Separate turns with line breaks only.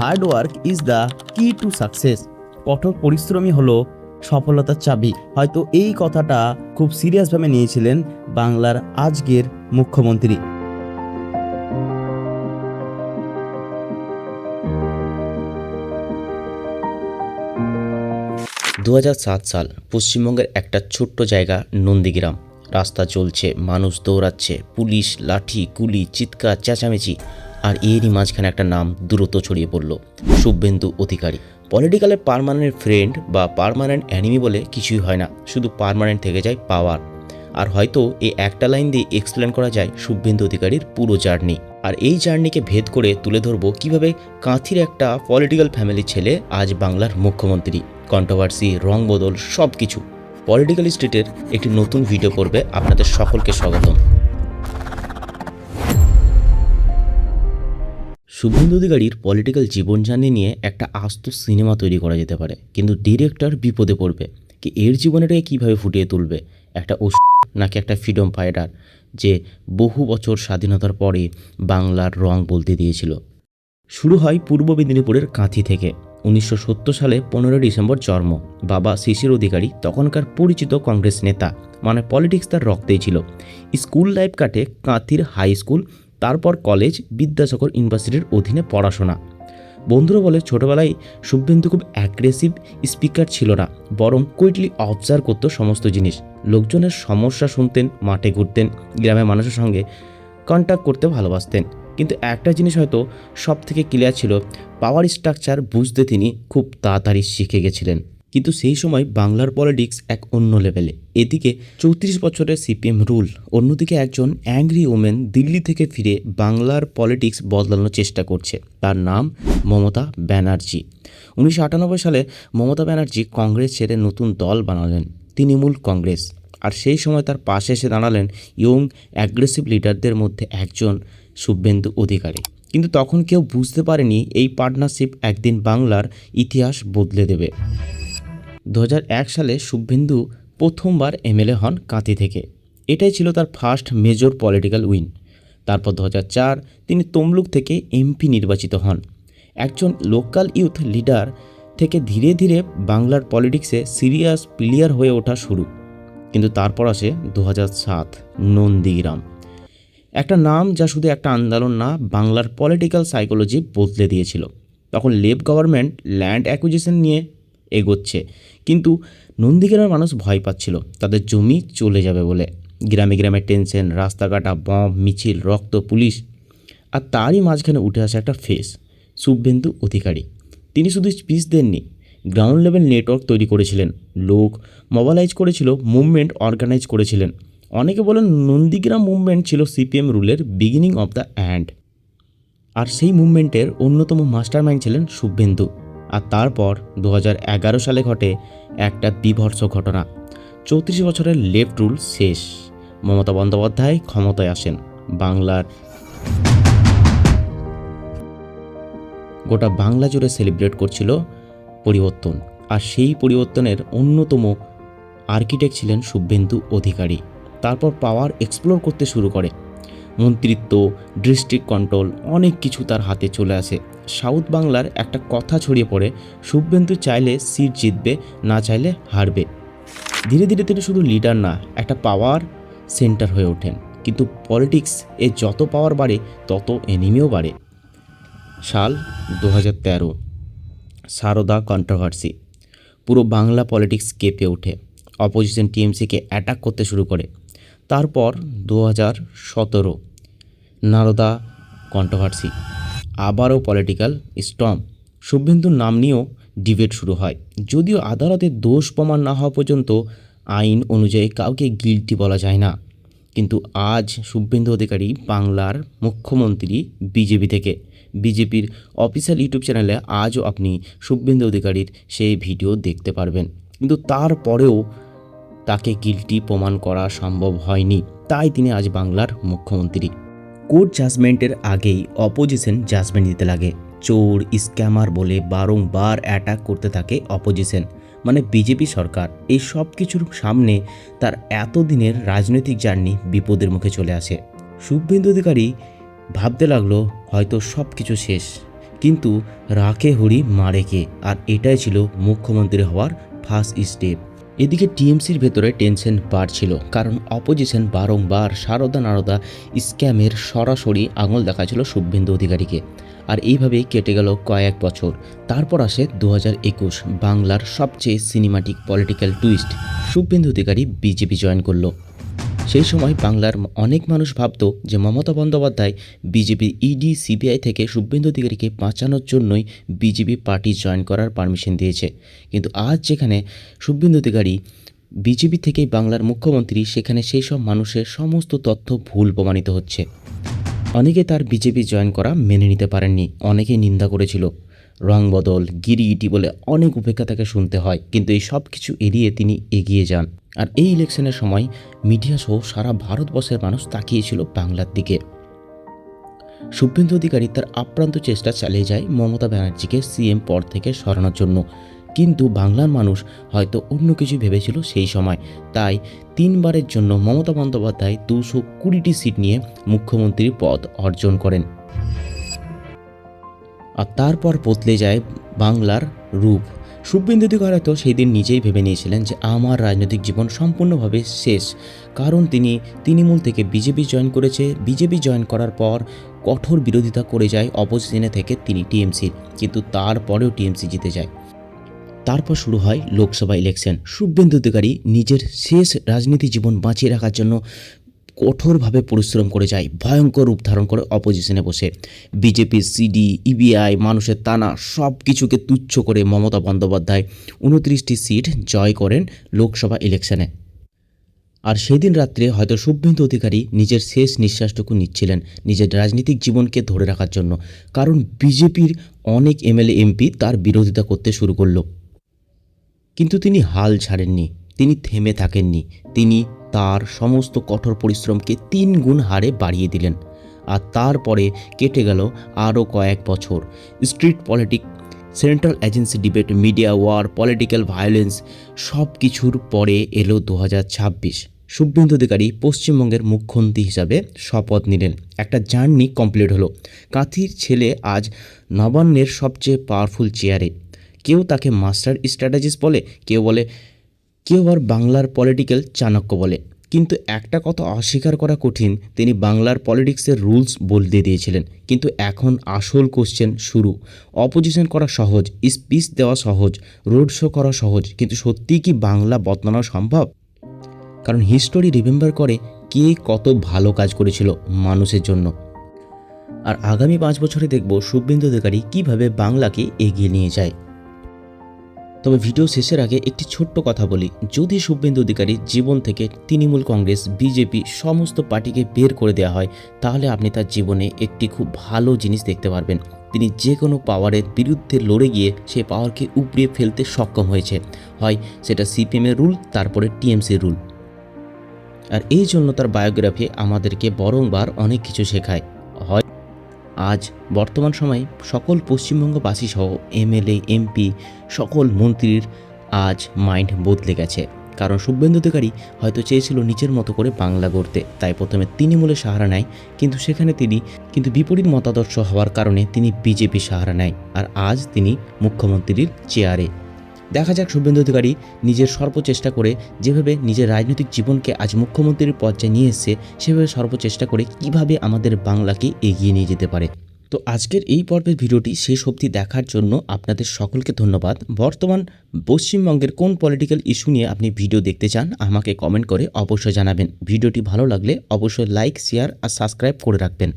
Hard work is the কি to success. কঠোর পরিশ্রমই হলো সফলতার চাবি। হয়তো এই কথাটা খুব সিরিয়াসভাবে নিয়েছিলেন বাংলার আজকের মুখ্যমন্ত্রী।
2007 সাল, পশ্চিমবঙ্গের একটা ছোট্ট জায়গা নন্দীগ্রাম। রাস্তা চলছে, মানুষ দৌড়াচ্ছে, পুলিশ, লাঠি, গুলি, চিৎকার, চেঁচামেচি, আর এরই মাঝখানে একটা নাম দ্রুত ছড়িয়ে পড়ল, শুভেন্দু অধিকারী। পলিটিক্যালে পার্মানেন্ট ফ্রেন্ড বা পার্মানেন্ট অ্যানিমি বলে কিছুই হয় না, শুধু পার্মানেন্ট থেকে যায় পাওয়ার। আর হয়তো এই একটা লাইন দিয়ে এক্সপ্লেন করা যায় শুভেন্দু অধিকারীর পুরো জার্নি। আর এই জার্নিকে ভেদ করে তুলে ধরবো কিভাবে কাঁথির একটা পলিটিক্যাল ফ্যামিলির ছেলে আজ বাংলার মুখ্যমন্ত্রী। কন্ট্রোভার্সি, রং বদল, সব কিছু পলিটিক্যাল স্ট্রিটের একটি নতুন ভিডিও পর্বে আপনাদের সকলকে স্বাগতম। শুভেন্দু অধিকারীর পলিটিক্যাল জীবন জার্নি নিয়ে একটা আস্ত সিনেমা তৈরি করা যেতে পারে, কিন্তু ডিরেক্টর বিপদে পড়বে কি এর জীবনটাকে কীভাবে ফুটিয়ে তুলবে, একটা নাকি একটা ফ্রিডম ফাইটার যে বহু বছর স্বাধীনতার পরে বাংলার রং বলতে দিয়েছিল। শুরু হয় পূর্ব মেদিনীপুরের কাঁথি থেকে। 1970 সালে 15 ডিসেম্বর জন্ম। বাবা শিশির অধিকারী তখনকার পরিচিত কংগ্রেস নেতা, মানে পলিটিক্স তার রক্তেই ছিল। স্কুল লাইফ কাটে কাঁথির হাই স্কুল, তারপর কলেজ, বিদ্যাসাগর ইউনিভার্সিটির অধীনে পড়াশোনা। বন্ধুরা বলে ছোটবেলায় শুভেন্দু খুব অ্যাগ্রেসিভ স্পিকার ছিল না, বরং কুইকলি অবজার্ভ করতো সমস্ত জিনিস। লোকজনের সমস্যা শুনতেন, মাঠে ঘুরতেন, গ্রামের মানুষের সঙ্গে কন্ট্যাক্ট করতে ভালোবাসতেন। কিন্তু একটা জিনিস হয়তো সব থেকে ক্লিয়ার ছিল, পাওয়ার স্ট্রাকচার বুঝতে তিনি খুব তাড়াতাড়ি শিখে গেছিলেন। কিন্তু সেই সময় বাংলার পলিটিক্স এক অন্য লেভেলে। এদিকে 34 বছরের সিপিএম রুল, অন্যদিকে একজন অ্যাংরি ওমেন দিল্লি থেকে ফিরে বাংলার পলিটিক্স বদলানোর চেষ্টা করছে। তার নাম মমতা ব্যানার্জি। 1998 সালে মমতা ব্যানার্জি কংগ্রেস ছেড়ে নতুন দল বানালেন, তৃণমূল কংগ্রেস। আর সেই সময় তার পাশে এসে দাঁড়ালেন ইয়ং অ্যাগ্রেসিভ লিডারদের মধ্যে একজন, শুভেন্দু অধিকারী। কিন্তু তখন কেউ বুঝতে পারেনি এই পার্টনারশিপ একদিন বাংলার ইতিহাস বদলে দেবে। 2001 সালে শুভেন্দু প্রথমবার এমএলএ হন কাঁথি থেকে। এটাই ছিল তার ফার্স্ট মেজর পলিটিক্যাল উইন। তারপর 2004 তিনি তমলুক থেকে এমপি নির্বাচিত হন। একজন লোকাল ইউথ লিডার থেকে ধীরে ধীরে বাংলার পলিটিক্সে সিরিয়াস প্লেয়ার হয়ে ওঠা শুরু। কিন্তু তারপর আসে 2007 নন্দীগ্রাম, একটা নাম যা শুধু একটা আন্দোলন না, বাংলার পলিটিক্যাল সাইকোলজি বদলে দিয়েছিল। তখন লেফট গভর্নমেন্ট ল্যান্ড অ্যাকুইজিশন নিয়ে এগোচ্ছে, কিন্তু নন্দীগ্রামের মানুষ ভয় পাচ্ছিল তাদের জমি চলে যাবে বলে। গ্রামে গ্রামে টেনশন, রাস্তাঘাটা, বম, মিছিল, রক্ত, পুলিশ। আর তারই মাঝখানে উঠে আসে একটা ফেস, শুভেন্দু অধিকারী। তিনি শুধু স্পিচ দেননি, গ্রাউন্ড লেভেল নেটওয়ার্ক তৈরি করেছিলেন, লোক মোবালাইজ করেছিল, মুভমেন্ট অর্গানাইজ করেছিলেন। অনেকে বলেন নন্দীগ্রাম মুভমেন্ট ছিল সিপিএম রুলের বিগিনিং অফ দ্য এন্ড। আর সেই মুভমেন্টের অন্যতম মাস্টার মাইন্ড ছিলেন শুভেন্দু। আর তারপর 2011 সালে ঘটে একটা বিভৎস ঘটনা। 34 বছরের লেফট রুল শেষ। মমতা বন্দ্যোপাধ্যায় ক্ষমতায় আসেন। বাংলার গোটা বাংলা জুড়ে সেলিব্রেট করছিল পরিবর্তন, আর সেই পরিবর্তনের অন্যতম আর্কিটেক্ট ছিলেন শুভেন্দু অধিকারী। তারপর পাওয়ার এক্সপ্লোর করতে শুরু করে, মন্ত্রিত্ব, ডিস্ট্রিক্ট কন্ট্রোল, অনেক কিছু তার হাতে চলে আসে। সাউথ বাংলার একটা কথা ছড়িয়ে পড়ে, শুভেন্দু চাইলে সিট জিতবে, না চাইলে হারবে। ধীরে ধীরে তিনি শুধু লিডার না, একটা পাওয়ার সেন্টার হয়ে ওঠেন। কিন্তু পলিটিক্স এ যত পাওয়ার বাড়ে তত এনিমিও বাড়ে। সাল 2013, সারদা কন্ট্রোভার্সি। পুরো বাংলা পলিটিক্স কেঁপে ওঠে, অপোজিশন টিএমসিকে অ্যাটাক করতে শুরু করে। তারপর 2017 নারদা কন্ট্রোভার্সি, আবারও পলিটিক্যাল স্টর্ম। শুভেন্দুর নাম নিয়েও ডিবেট শুরু হয়। যদিও আদালতে দোষ প্রমাণ না হওয়া পর্যন্ত আইন অনুযায়ী কাউকে গিল্টি বলা যায় না। কিন্তু আজ শুভেন্দু অধিকারী বাংলার মুখ্যমন্ত্রী বিজেপি থেকে। বিজেপির অফিসিয়াল ইউটিউব চ্যানেলে আজও আপনি শুভেন্দু অধিকারীর সেই ভিডিও দেখতে পারবেন। কিন্তু তারপরেও তাকে গিল্টি প্রমাণ করা সম্ভব হয়নি, তাই তিনি আজ বাংলার মুখ্যমন্ত্রী। কোর্ট জাজমেন্টের আগেই অপোজিশন জাজমেন্ট দিতে লাগে। চোর, স্ক্যামার বলে বারংবার অ্যাটাক করতে থাকে অপোজিশন, মানে বিজেপি সরকার। এই সব কিছুর সামনে তার এতদিনের রাজনৈতিক জার্নি বিপদের মুখে চলে আসে। শুভেন্দু অধিকারী ভাবতে লাগলো হয়তো সব কিছু শেষ, কিন্তু রাখে হরি মারে কে, আর এটাই ছিল মুখ্যমন্ত্রী হওয়ার ফার্স্ট স্টেপ। এদিকে টিএমসির ভেতরে টেনশন বাড়ছিল, কারণ অপোজিশন বারংবার সারদা নারদা স্ক্যামের সরাসরি আঙুল দেখাচ্ছিল শুভেন্দু অধিকারীকে। আর এইভাবেই কেটে গেল কয়েক বছর। তারপর আসে 2021, বাংলার সবচেয়ে cinematic political twist. Suvendu Adhikari BJP join করলো। সেই সময় বাংলার অনেক মানুষ ভাবত যে মমতা বন্দ্যোপাধ্যায় বিজেপির ইডি সিবিআই থেকে শুভেন্দু অধিকারীকে বাঁচানোর জন্যই বিজেপি পার্টি জয়েন করার পারমিশন দিয়েছে। কিন্তু আজ যেখানে শুভেন্দু অধিকারী বিজেপি থেকেই বাংলার মুখ্যমন্ত্রী, সেখানে সেই সব মানুষের সমস্ত তথ্য ভুল প্রমাণিত হচ্ছে। অনেকে তার বিজেপি জয়েন করা মেনে নিতে পারেননি, অনেকে নিন্দা করেছিল। রং বদল, গিরিগিটি বলে অনেক উপেক্ষা তাকে শুনতে হয়, কিন্তু এই সব কিছু এড়িয়ে তিনি এগিয়ে যান। আর এই ইলেকশনের সময় মিডিয়া সহ সারা ভারতবর্ষের মানুষ তাকিয়েছিল বাংলার দিকে। শুভেন্দু অধিকারী তার আপ্রান্ত চেষ্টা চালিয়ে যায় মমতা ব্যানার্জিকে সিএম পদ থেকে সরানোর জন্য, কিন্তু বাংলার মানুষ হয়তো অন্য কিছু ভেবেছিল সেই সময়। তাই 3বারের জন্য মমতা বন্দ্যোপাধ্যায় 220টি সিট নিয়ে মুখ্যমন্ত্রীর পদ অর্জন করেন। আর তারপর বদলে যায় বাংলার রূপ। শুভেন্দু অধিকারী হয়তো সেই দিন নিজেই ভেবে নিয়েছিলেন যে আমার রাজনৈতিক জীবন সম্পূর্ণভাবে শেষ, কারণ তিনি তৃণমূল থেকে বিজেপি জয়েন করেছে। বিজেপি জয়েন করার পর কঠোর বিরোধিতা করে যায় অপোজিশনে থেকে তিনি টিএমসির, কিন্তু তারপরেও টিএমসি জিতে যায়। তারপর শুরু হয় লোকসভা ইলেকশন। শুভেন্দু অধিকারী নিজের শেষ রাজনীতি জীবন বাঁচিয়ে রাখার জন্য কঠোরভাবে পরিশ্রম করে যায়, ভয়ঙ্কর রূপ ধারণ করে অপোজিশনে বসে। বিজেপির সিডি, ইবিআই, মানুষের টানা সব কিছুকে তুচ্ছ করে মমতা বন্দ্যোপাধ্যায় 29টি সিট জয় করেন লোকসভা ইলেকশনে। আর সেদিন রাত্রে হয়তো শুভেন্দু অধিকারী নিজের শেষ নিঃশ্বাসটুকু নিচ্ছিলেন নিজের রাজনৈতিক জীবনকে ধরে রাখার জন্য, কারণ বিজেপির অনেক এমএলএ এমপি তার বিরোধিতা করতে শুরু করলো। কিন্তু তিনি হাল ছাড়েননি, তিনি থেমে থাকেননি। তিনি তার সমস্ত কঠোর পরিশ্রমকে 3 গুণ হারে বাড়িয়ে দিলেন। আর তারপরে কেটে গেল আরও কয়েক বছর। Street politics, central agency debate, media war, political violence, সব কিছুর পরে এলো 2026। শুভেন্দু অধিকারী পশ্চিমবঙ্গের মুখ্যমন্ত্রী হিসাবে শপথ নিলেন। একটা জার্নি কমপ্লিট হলো। কাঁথির ছেলে আজ নবান্নের সবচেয়ে পাওয়ারফুল চেয়ারে। কেউ তাকে মাস্টার স্ট্র্যাটেজিস্ট বলে, কেউ আর বাংলার পলিটিক্যাল চাণক্য বলে। কিন্তু একটা কথা অস্বীকার করা কঠিন, তিনি বাংলার পলিটিক্সের রুলস বদলে দিয়েছিলেন। কিন্তু এখন আসল কোশ্চেন শুরু। অপোজিশন করা সহজ, স্পিচ দেওয়া সহজ, রোড শো করা সহজ, কিন্তু সত্যিই কি বাংলা বদলানো সম্ভব? কারণ হিস্টোরি রিমেম্বার করে কে কত ভালো কাজ করেছিল মানুষের জন্য। আর আগামী 5 বছরে দেখব শুভেন্দু অধিকারী কীভাবে বাংলাকে এগিয়ে নিয়ে যায়। তবে ভিডিও শেষের আগে একটি ছোট্ট কথা বলি, যদি শুভেন্দু অধিকারীর জীবন থেকে তৃণমূল কংগ্রেস, বিজেপি সমস্ত পার্টিকে বের করে দেওয়া হয়, তাহলে আপনি তার জীবনে একটি খুব ভালো জিনিস দেখতে পারবেন। তিনি যে কোনো পাওয়ারের বিরুদ্ধে লড়ে গিয়ে সেই পাওয়ারকে উপড়িয়ে ফেলতে সক্ষম হয়েছে, হয় সেটা সিপিএমের রুল, তারপরে টিএমসির রুল। আর এই জন্য তার বায়োগ্রাফি আমাদেরকে বারংবার অনেক কিছু শেখায়। হয় আজ বর্তমান সময়ে সকল পশ্চিমবঙ্গবাসী সহ এমএলএ, এমপি, সকল মন্ত্রীর আজ মাইন্ড বদলে গেছে, কারণ শুভেন্দু অধিকারী হয়তো চেয়েছিল নিজের মতো করে বাংলা গড়তে, তাই প্রথমে তৃণমূলের সাহারা নেয়, কিন্তু বিপরীত মতাদর্শ হওয়ার কারণে তিনি বিজেপির সাহারা নেয়। আর আজ তিনি মুখ্যমন্ত্রীর চেয়ারে। দেখা যাক শুভেন্দু অধিকারী নিজের সর্বচেষ্টা করে যেভাবে নিজের রাজনৈতিক জীবনকে আজ মুখ্যমন্ত্রীর পর্যায়ে নিয়ে এসছে, সেভাবে সর্বচেষ্টা করে কিভাবে আমাদের বাংলাকে এগিয়ে নিয়ে যেতে পারে। তো আজকের এই পর্বের ভিডিওটি শেষ অবধি দেখার জন্য আপনাদের সকলকে ধন্যবাদ। বর্তমান পশ্চিমবঙ্গের কোন পলিটিক্যাল ইস্যু নিয়ে আপনি ভিডিও দেখতে চান আমাকে কমেন্ট করে অবশ্যই জানাবেন। ভিডিওটি ভালো লাগলে অবশ্যই লাইক, শেয়ার আর সাবস্ক্রাইব করে রাখবেন।